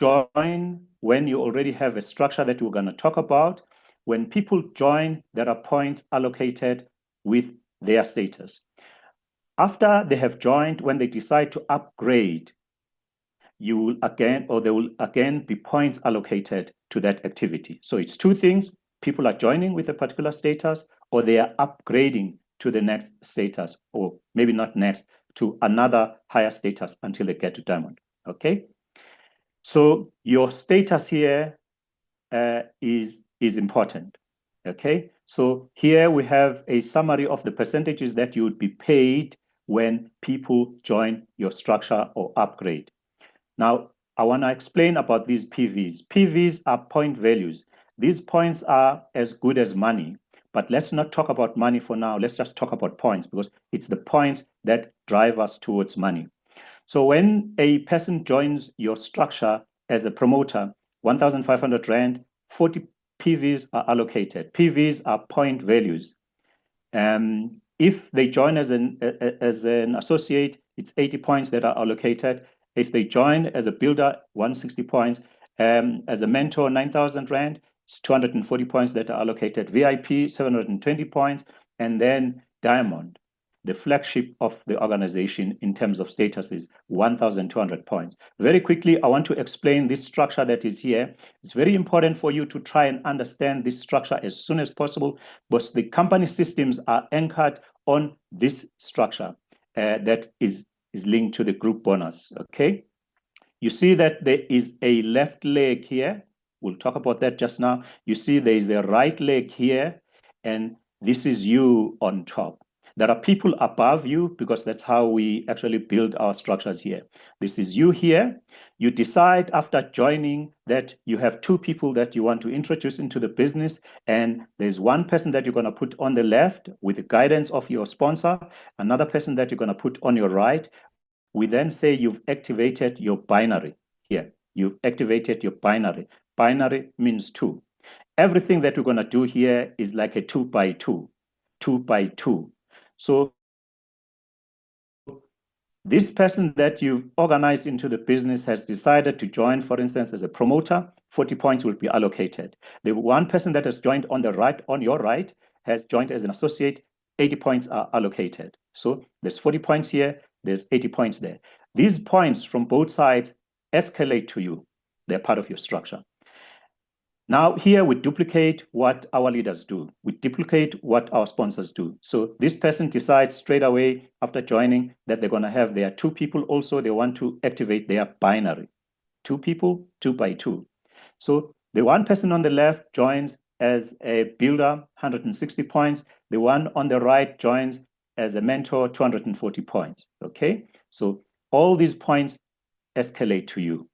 join when you already have a structure that we're going to talk about. When people join, there are points allocated with their status. After they have joined, when they decide to upgrade, you will again, or there will again be points allocated to that activity. So it's 2 things. People are joining with a particular status, or they are upgrading to the next status, or maybe not next, to another higher status until they get to diamond, okay? So your status here is important, okay? So here we have a summary of the percentages that you would be paid when people join your structure or upgrade. Now, I want to explain about these PVs. PVs are point values. These points are as good as money, but let's not talk about money for now. Let's just talk about points, because it's the points that drive us towards money. So when a person joins your structure as a promoter, 1,500 Rand, 40 PVs are allocated. PVs are point values. If they join as an associate, it's 80 points that are allocated. If they join as a builder, 160 points. As a mentor, 9,000 Rand. It's 240 points that are allocated. VIP, 720 points. And then Diamond, the flagship of the organization in terms of statuses, 1,200 points. Very quickly, I want to explain this structure that is here. It's very important for you to try and understand this structure as soon as possible, because the company systems are anchored on this structure that is linked to the group bonus, okay? You see that there is a left leg here. We'll talk about that just now. You see there is a right leg here, and this is you on top. There are people above you because that's how we actually build our structures here. This is you here. You decide after joining that you have two people that you want to introduce into the business, and there's one person that you're going to put on the left with the guidance of your sponsor, another person that you're going to put on your right. We then say you've activated your binary here. You've activated your binary. Binary means two. Everything that we're going to do here is like a 2 by 2, 2 by 2. So this person that you've organized into the business has decided to join, for instance, as a promoter, 40 points will be allocated. The one person that has joined on the right, on your right, has joined as an associate, 80 points are allocated. So there's 40 points here, there's 80 points there. These points from both sides escalate to you. They're part of your structure. Now here we duplicate what our leaders do. We duplicate what our sponsors do. So this person decides straight away after joining that they're going to have their two people also. They want to activate their binary. Two people, 2 by 2. So the one person on the left joins as a builder, 160 points. The one on the right joins as a mentor, 240 points, okay? So all these points escalate to you,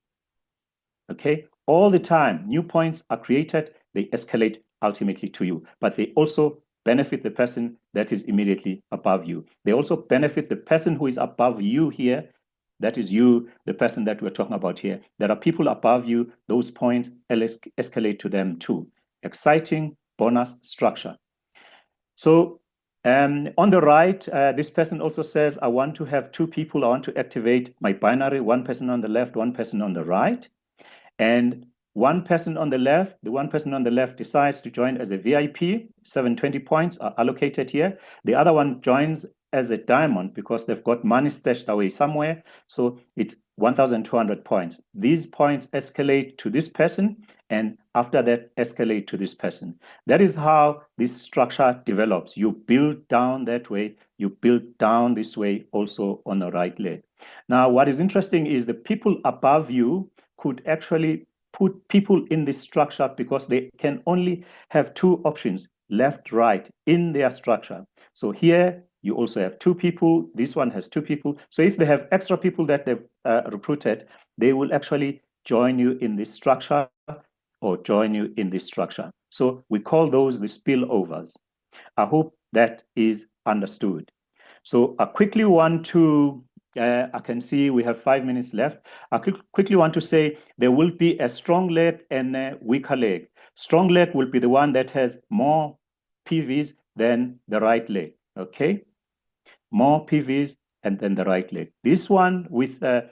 okay? All the time, new points are created, they escalate ultimately to you, but they also benefit the person that is immediately above you. They also benefit the person who is above you here. That is you, the person that we're talking about here. There are people above you, those points escalate to them too. Exciting bonus structure. So on the right, this person also says, I want to have two people, I want to activate my binary, one person on the left, one person on the right. And one person on the left, the one person on the left decides to join as a VIP, 720 points are allocated here. The other one joins as a diamond because they've got money stashed away somewhere. So it's 1,200 points. These points escalate to this person, and after that, escalate to this person. That is how this structure develops. You build down that way, you build down this way also on the right leg. Now, what is interesting is the people above you could actually put people in this structure because they can only have two options, left, right, in their structure. So here, you also have two people. This one has two people. So if they have extra people that they've recruited, they will actually join you in this structure or join you in this structure. So we call those the spillovers. I hope that is understood. So I quickly want to, I can see we have 5 minutes left. I quickly want to say there will be a strong leg and a weaker leg. Strong leg will be the one that has more PVs than the right leg, okay? More PVs and then the right leg. This one with a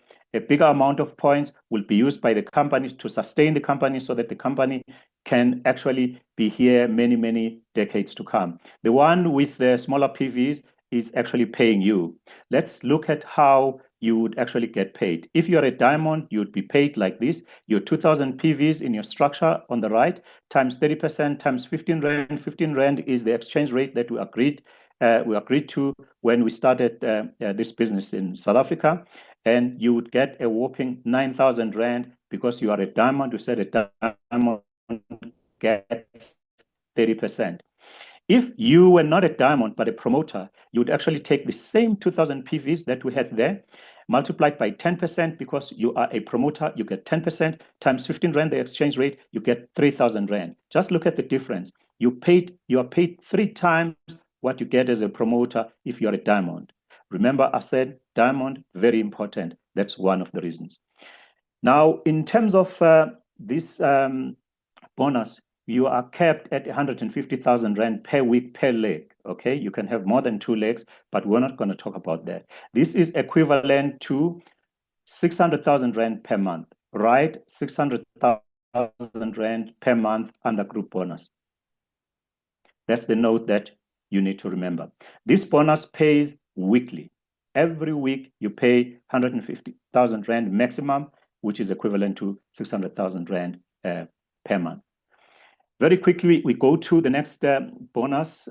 bigger amount of points will be used by the companies to sustain the company so that the company can actually be here many, many decades to come. The one with the smaller PVs is actually paying you. Let's look at how you would actually get paid. If you're a diamond, you'd be paid like this. Your 2,000 PVs in your structure on the right, times 30%, times 15 Rand. 15 Rand is the exchange rate that we agreed to when we started this business in South Africa. And you would get a whopping 9,000 Rand because you are a diamond. You said a diamond gets 30%. If you were not a diamond, but a promoter, you would actually take the same 2,000 PVs that we had there, multiplied by 10% because you are a promoter, you get 10%, times 15 Rand, the exchange rate, you get 3,000 Rand. Just look at the difference. You are paid 3 times what you get as a promoter if you're a diamond. Remember, I said diamond, very important. That's one of the reasons. Now, in terms of this bonus, you are capped at 150,000 Rand per week per leg, okay? You can have more than 2 legs, but we're not going to talk about that. This is equivalent to 600,000 Rand per month, right? 600,000 Rand per month under group bonus. That's the note that you need to remember. This bonus pays weekly. Every week you pay 150,000 Rand maximum, which is equivalent to 600,000 Rand per month. Very quickly, we go to the next bonus.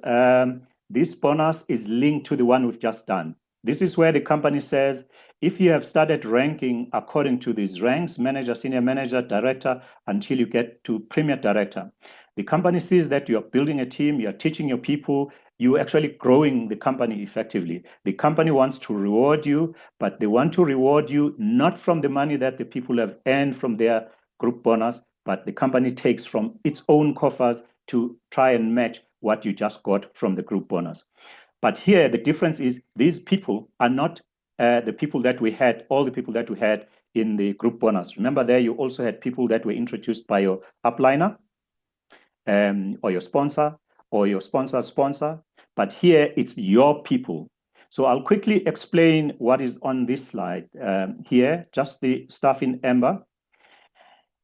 This bonus is linked to the one we've just done. This is where the company says, if you have started ranking according to these ranks, manager, senior manager, director, until you get to premier director, the company sees that you're building a team, you're teaching your people, you're actually growing the company effectively. The company wants to reward you, but they want to reward you not from the money that the people have earned from their group bonus, but the company takes from its own coffers to try and match what you just got from the group bonus. But here, the difference is these people are not the people that we had, all the people that we had in the group bonus. Remember there, you also had people that were introduced by your upliner or your sponsor or your sponsor's sponsor. But here, it's your people. So I'll quickly explain what is on this slide here, just the stuff in amber.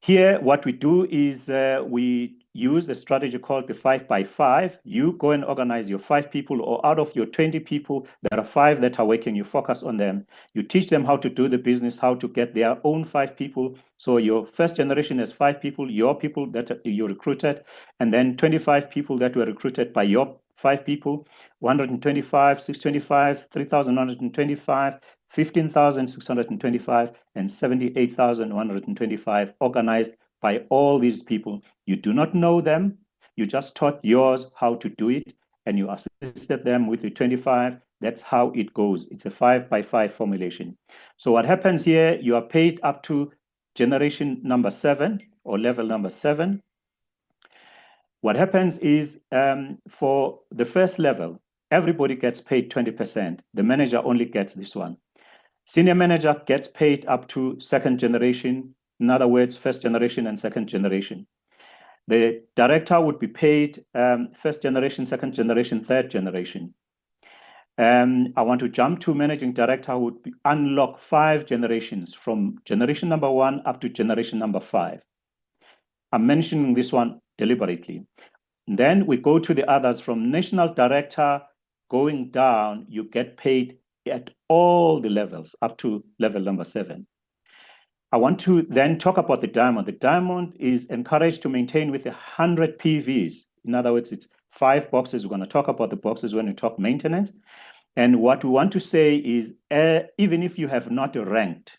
Here, what we do is we use a strategy called the 5x5. You go and organize your 5 people, or out of your 20 people, there are 5 that are working. You focus on them. You teach them how to do the business, how to get their own 5 people. So your first generation has 5 people, your people that you recruited, and then 25 people that were recruited by your 5 people, 125, 625, 3,125, 15,625 and 78,125 organized by all these people. You do not know them. You just taught yours how to do it, and you assisted them with the 25. That's how it goes. It's a 5x5 formulation. So what happens here, you are paid up to generation number 7 or level number 7. What happens is for the first level, everybody gets paid 20%. The manager only gets this one. Senior manager gets paid up to second generation, in other words, first generation and second generation. The director would be paid first generation, second generation, third generation. I want to jump to managing director, who would unlock 5 generations from generation number 1 up to generation number 5. I'm mentioning this one deliberately. And then we go to the others from national director going down, you get paid at all the levels up to level number 7. I want to then talk about the diamond. The diamond is encouraged to maintain with 100 PVs. In other words, it's 5 boxes. We're going to talk about the boxes when we talk maintenance. And what we want to say is, even if you have not ranked,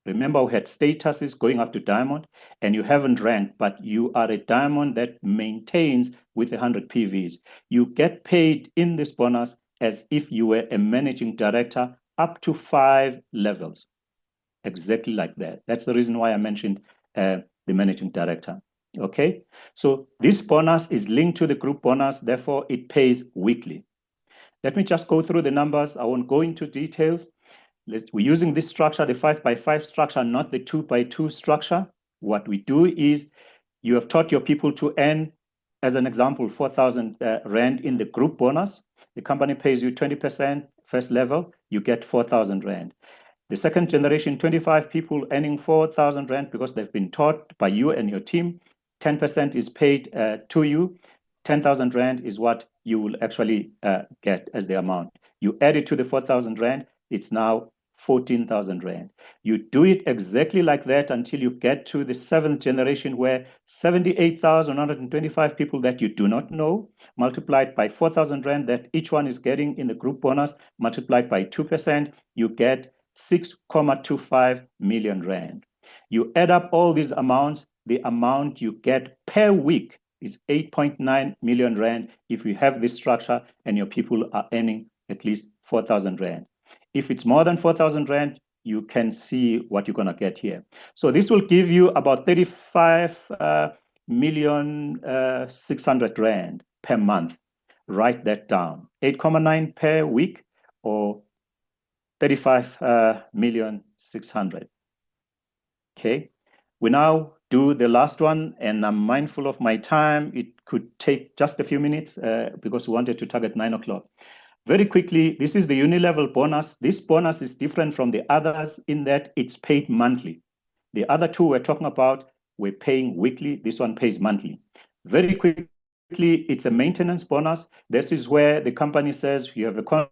remember we had statuses going up to diamond, and you haven't ranked, but you are a diamond that maintains with 100 PVs. You get paid in this bonus as if you were a managing director up to 5 levels. Exactly like that. That's the reason why I mentioned the managing director. Okay, so this bonus is linked to the group bonus, therefore it pays weekly. Let me just go through the numbers. I won't go into details. We're using this structure, the 5x5 structure, not the 2x2 structure. What we do is you have taught your people to earn, as an example, 4,000 Rand in the group bonus. The company pays you 20% first level, you get 4,000 Rand. The second generation, 25 people earning 4,000 Rand because they've been taught by you and your team. 10% is paid to you. 10,000 Rand is what you will actually get as the amount. You add it to the 4,000 Rand, it's now 14,000 Rand. You do it exactly like that until you get to the 7th generation, where 78,125 people that you do not know, multiplied by 4,000 Rand that each one is getting in the group bonus, multiplied by 2%, you get 6.25 million Rand. You add up all these amounts, the amount you get per week is 8.9 million Rand if you have this structure and your people are earning at least 4,000 Rand. If it's more than 4,000 Rand, you can see what you're going to get here. So this will give you about 35,600,000 Rand per month. Write that down. 8.9 per week or 35,600,000. Okay. We now do the last one, and I'm mindful of my time. It could take just a few minutes because we wanted to target 9 o'clock. Very quickly, this is the uni-level bonus. This bonus is different from the others in that it's paid monthly. The other two we're talking about, we're paying weekly. This one pays monthly. Very quickly, it's a maintenance bonus. This is where the company says you have a contract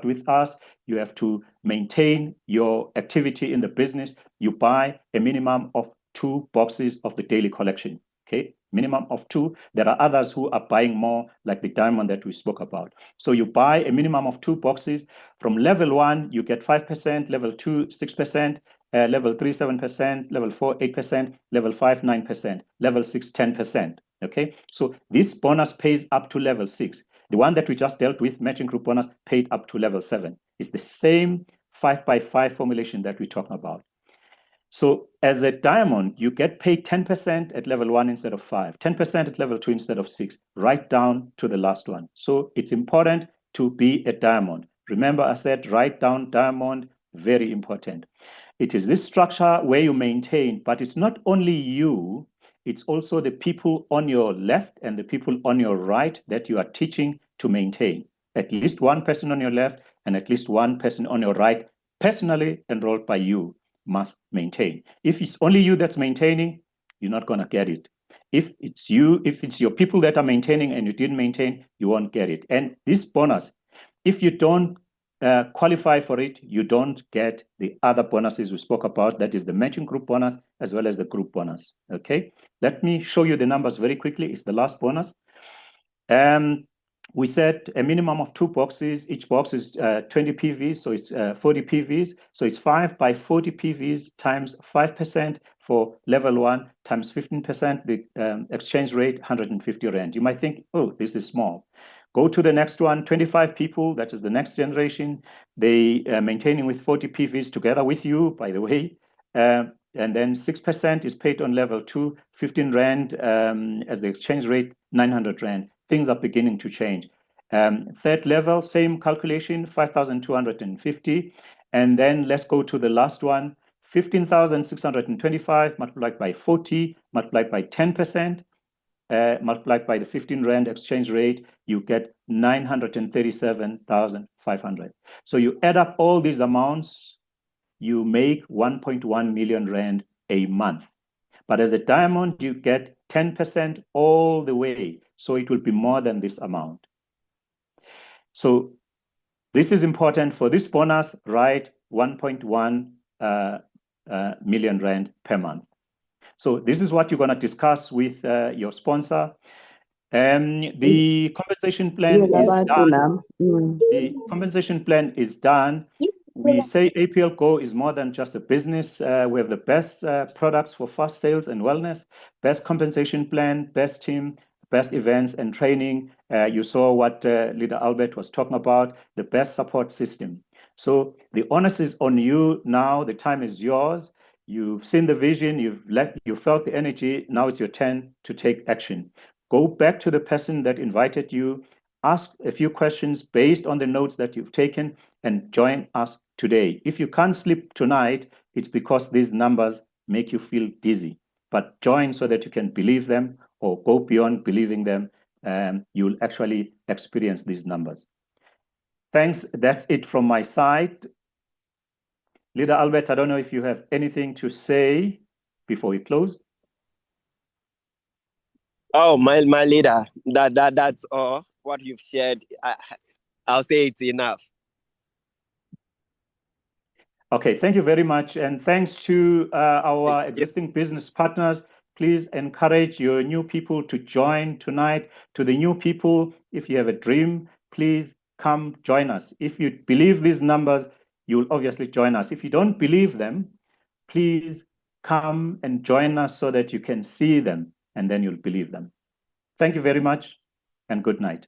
with us, you have to maintain your activity in the business. You buy a minimum of 2 boxes of the daily collection. Okay, minimum of 2. There are others who are buying more, like the diamond that we spoke about. So you buy a minimum of 2 boxes. From level 1, you get 5%, level 2, 6%, level 3, 7%, level 4, 8%, level 5, 9%, level 6, 10%. Okay, so this bonus pays up to level 6. The one that we just dealt with, matching group bonus, paid up to level 7. It's the same 5x5 formulation that we're talking about. So as a diamond, you get paid 10% at level 1 instead of 5, 10% at level 2 instead of 6, right down to the last one. So it's important to be a diamond. Remember, I said write down diamond, very important. It is this structure where you maintain, but it's not only you, it's also the people on your left and the people on your right that you are teaching to maintain. At least one person on your left and at least one person on your right, personally enrolled by you, must maintain. If it's only you that's maintaining, you're not going to get it. If it's your people that are maintaining and you didn't maintain, you won't get it. And this bonus, if you don't qualify for it, you don't get the other bonuses we spoke about. That is the matching group bonus as well as the group bonus. Okay, let me show you the numbers very quickly. It's the last bonus. We said a minimum of 2 boxes. Each box is 20 PVs, so it's 40 PVs. So it's 5 by 40 PVs times 5% for level 1 times 15%. The exchange rate 150 Rand. You might think, oh, this is small. Go to the next one, 25 people, that is the next generation. They are maintaining with 40 PVs together with you, by the way. And then 6% is paid on level 2, 15 Rand as the exchange rate, 900 Rand. Things are beginning to change. Third level, same calculation, 5,250. And then let's go to the last one, 15,625 multiplied by 40, multiplied by 10%. Multiplied by the 15 Rand exchange rate, you get 937,500. So you add up all these amounts, you make 1.1 million Rand a month. But as a diamond, you get 10% all the way. So it will be more than this amount. So this is important for this bonus, right? 1.1 million Rand per month. So this is what you're going to discuss with your sponsor. The compensation plan is done. The compensation plan is done. We say APLGO is more than just a business. We have the best products for fast sales and wellness, best compensation plan, best team, best events and training. You saw what Leader Albert was talking about, the best support system. So the onus is on you now. The time is yours. You've seen the vision, you felt the energy. Now it's your turn to take action. Go back to the person that invited you, ask a few questions based on the notes that you've taken, and join us today. If you can't sleep tonight, it's because these numbers make you feel dizzy. But join so that you can believe them or go beyond believing them, and you'll actually experience these numbers. Thanks. That's it from my side. Leader Albert, I don't know if you have anything to say before we close. Oh, my leader, that's all. What you've shared, I'll say it's enough. Okay, thank you very much. And thanks to our existing business partners. Please encourage your new people to join tonight. To the new people, if you have a dream, please come join us. If you believe these numbers, you'll obviously join us. If you don't believe them, please come and join us so that you can see them and then you'll believe them. Thank you very much and good night.